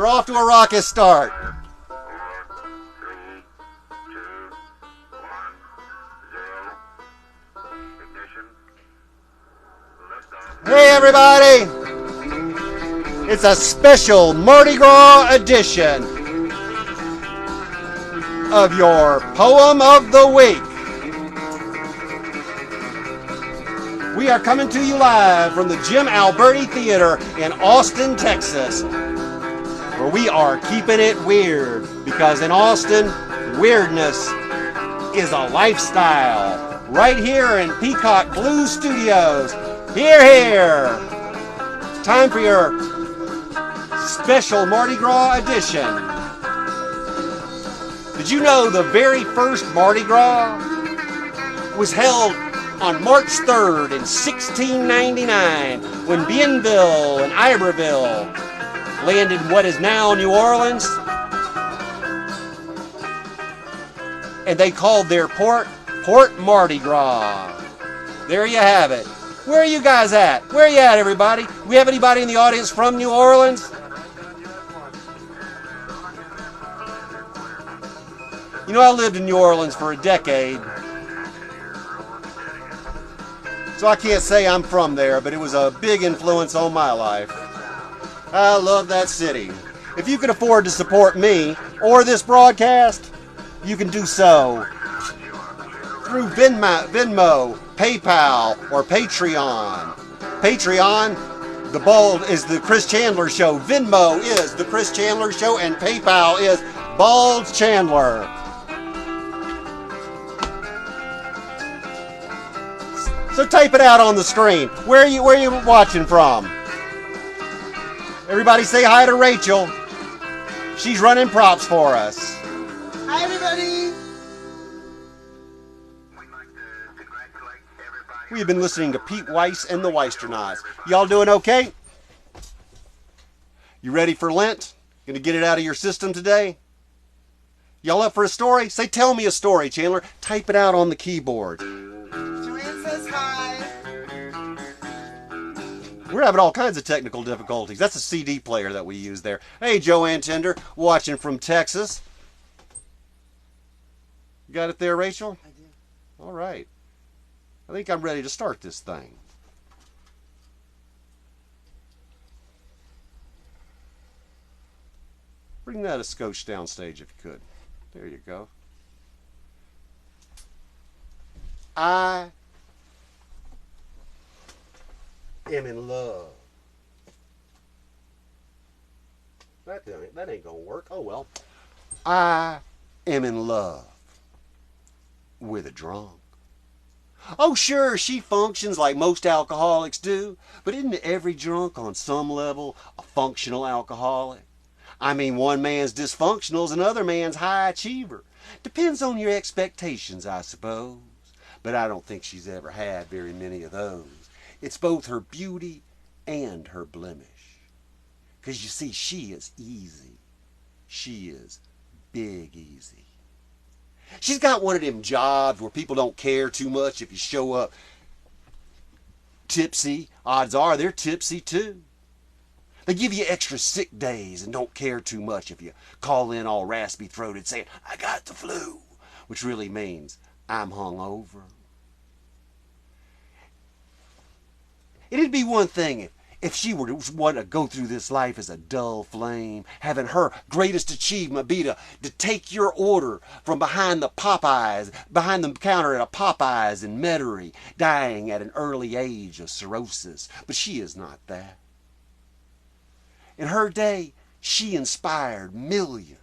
We're off to a rocket start. Hey everybody! It's a special Mardi Gras edition of your Poem of the Week. We are coming to you live from the Jim Alberti Theater in Austin, Texas, where we are keeping it weird, because in Austin, weirdness is a lifestyle. Right here in Peacock Blue Studios. Here, here. It's time for your special Mardi Gras edition. Did you know the very first Mardi Gras was held on March 3rd in 1699 when Bienville and Iberville landed in what is now New Orleans? And they called their port Mardi Gras. There you have it. Where are you guys at? Where are you at, everybody? We have anybody in the audience from New Orleans? You know, I lived in New Orleans for a decade, so I can't say I'm from there, but it was a big influence on my life. I love that city. If you can afford to support me or this broadcast, you can do so through Venmo, PayPal, or Patreon. Patreon, the Bald is the Chris Chandler Show. Venmo is the Chris Chandler Show, and PayPal is Bald Chandler. So type it out on the screen. Where are you watching from? Everybody say hi to Rachel. She's running props for us. Hi, everybody. We have been listening to Pete Weiss and the Weisternauts. Y'all doing okay? You ready for Lent? Gonna get it out of your system today? Y'all up for a story? Say, tell me a story, Chandler. Type it out on the keyboard. Joanne says hi. We're having all kinds of technical difficulties. That's a CD player that we use there. Hey, Joanne Tender, watching from Texas. You got it there, Rachel? I do. All right. I think I'm ready to start this thing. Bring that a scotch downstage if you could. There you go. I am in love. That ain't gonna work. Oh well. I am in love with a drunk. Oh sure, she functions like most alcoholics do, but isn't every drunk on some level a functional alcoholic? I mean, one man's dysfunctional is another man's high achiever. Depends on your expectations, I suppose. But I don't think she's ever had very many of those. It's both her beauty and her blemish. 'Cause you see, she is easy. She is big easy. She's got one of them jobs where people don't care too much if you show up tipsy. Odds are they're tipsy too. They give you extra sick days and don't care too much if you call in all raspy-throated saying, I got the flu, which really means I'm hungover. It'd be one thing if she were to want to go through this life as a dull flame, having her greatest achievement be to take your order from behind the counter at a Popeyes in Metairie, dying at an early age of cirrhosis. But she is not that. In her day, she inspired millions.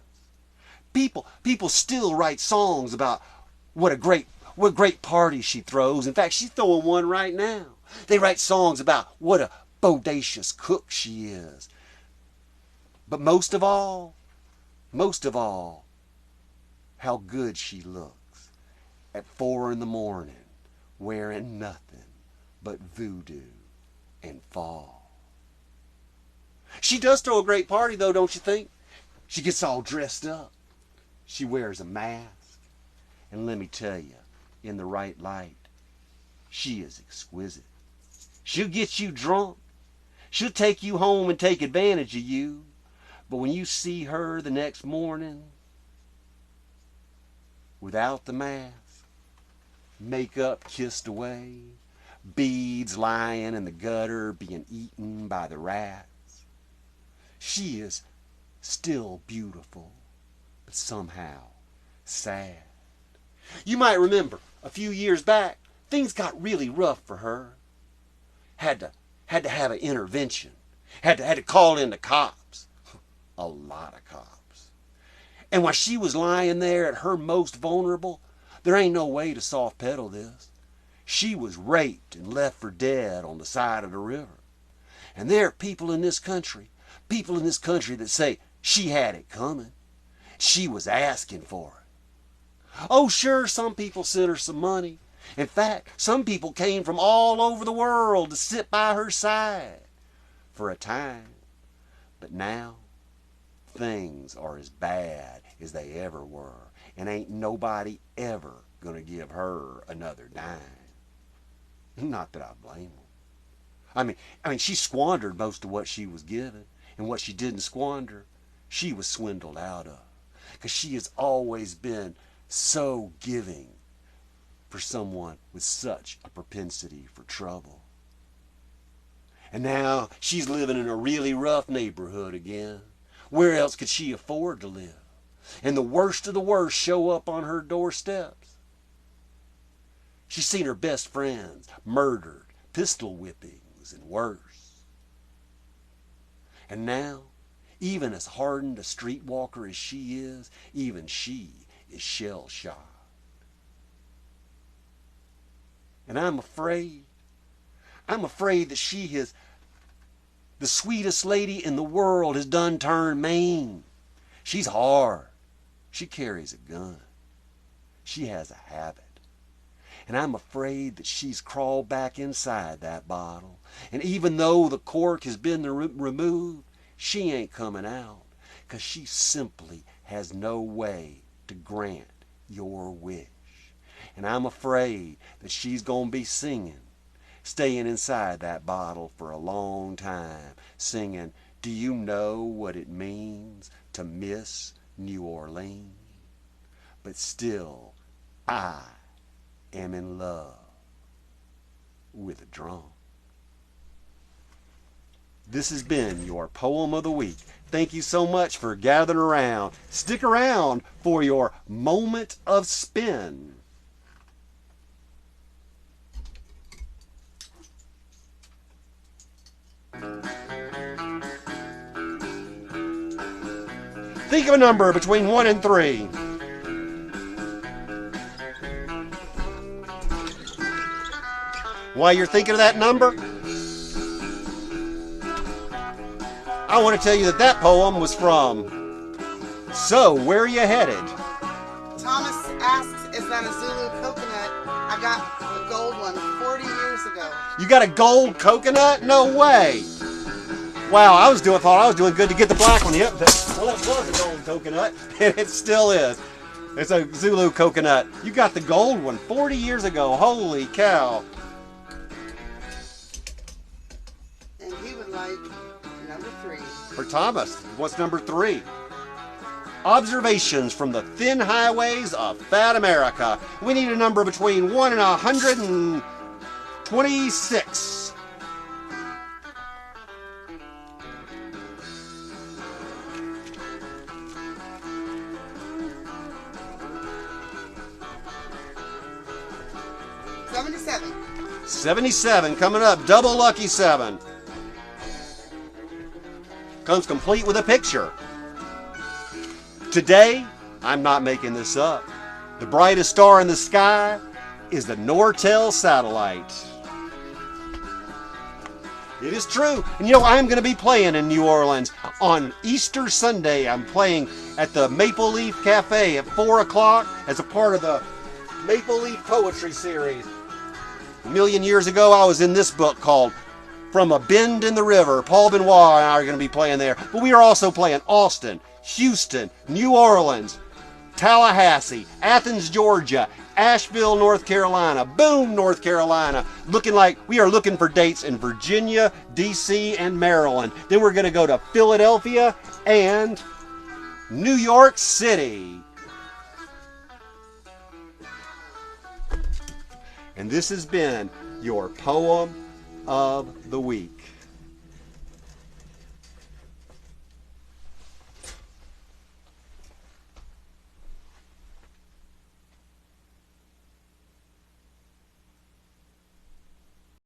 People still write songs about what great parties she throws. In fact, she's throwing one right now. They write songs about what a bodacious cook she is. But most of all, how good she looks at 4 a.m, wearing nothing but voodoo and fall. She does throw a great party though, don't you think? She gets all dressed up. She wears a mask. And let me tell you, in the right light, she is exquisite. She'll get you drunk. She'll take you home and take advantage of you. But when you see her the next morning without the mask, makeup kissed away, beads lying in the gutter being eaten by the rats, she is still beautiful, but somehow sad. You might remember a few years back, things got really rough for her. Had to have an intervention. Had to call in the cops. A lot of cops. And while she was lying there at her most vulnerable, there ain't no way to soft pedal this. She was raped and left for dead on the side of the river. And there are people in this country that say she had it coming. She was asking for it. Oh, sure, some people sent her some money. In fact, some people came from all over the world to sit by her side for a time. But now, things are as bad as they ever were, and ain't nobody ever gonna give her another dime. Not that I blame her. I mean, she squandered most of what she was given, and what she didn't squander, she was swindled out of. Because she has always been so giving for someone with such a propensity for trouble. And now she's living in a really rough neighborhood again. Where else could she afford to live? And the worst of the worst show up on her doorsteps. She's seen her best friends murdered, pistol whippings, and worse. And now, even as hardened a streetwalker as she is, even she is shell-shocked. And I'm afraid that she has, the sweetest lady in the world, has done turned mean. She's hard. She carries a gun. She has a habit. And I'm afraid that she's crawled back inside that bottle. And even though the cork has been removed, she ain't coming out. 'Cause she simply has no way to grant your wish. And I'm afraid that she's gonna be singing, staying inside that bottle for a long time, singing, "Do you know what it means to miss New Orleans? But still, I am in love with a drunk." This has been your Poem of the Week. Thank you so much for gathering around. Stick around for your Moment of Spin. Think of a number between 1 and 3. While you're thinking of that number, I want to tell you that poem was from So Where You Headed? Thomas asks, is that a Zulu coconut? I got a gold one 40 years ago. You got a gold coconut? No way. Wow, thought I was doing good to get the black one. Yep, well, that was a gold coconut, and it still is. It's a Zulu coconut. You got the gold one 40 years ago. Holy cow. And he would like number 3. For Thomas, what's number 3? Observations from the thin highways of fat America. We need a number between 1 and 126. $77. 77 coming up. Double lucky 7. Comes complete with a picture. Today, I'm not making this up, the brightest star in the sky is the Nortel satellite. It is true. And you know, I'm going to be playing in New Orleans on Easter Sunday. I'm playing at the Maple Leaf Cafe at 4 o'clock as a part of the Maple Leaf Poetry Series. A million years ago, I was in this book called From a Bend in the River. Paul Benoit and I are going to be playing there. But we are also playing Austin, Houston, New Orleans, Tallahassee, Athens, Georgia, Asheville, North Carolina, Boone, North Carolina. Looking like we are looking for dates in Virginia, D.C., and Maryland. Then we're going to go to Philadelphia and New York City. And this has been your Poem of the Week.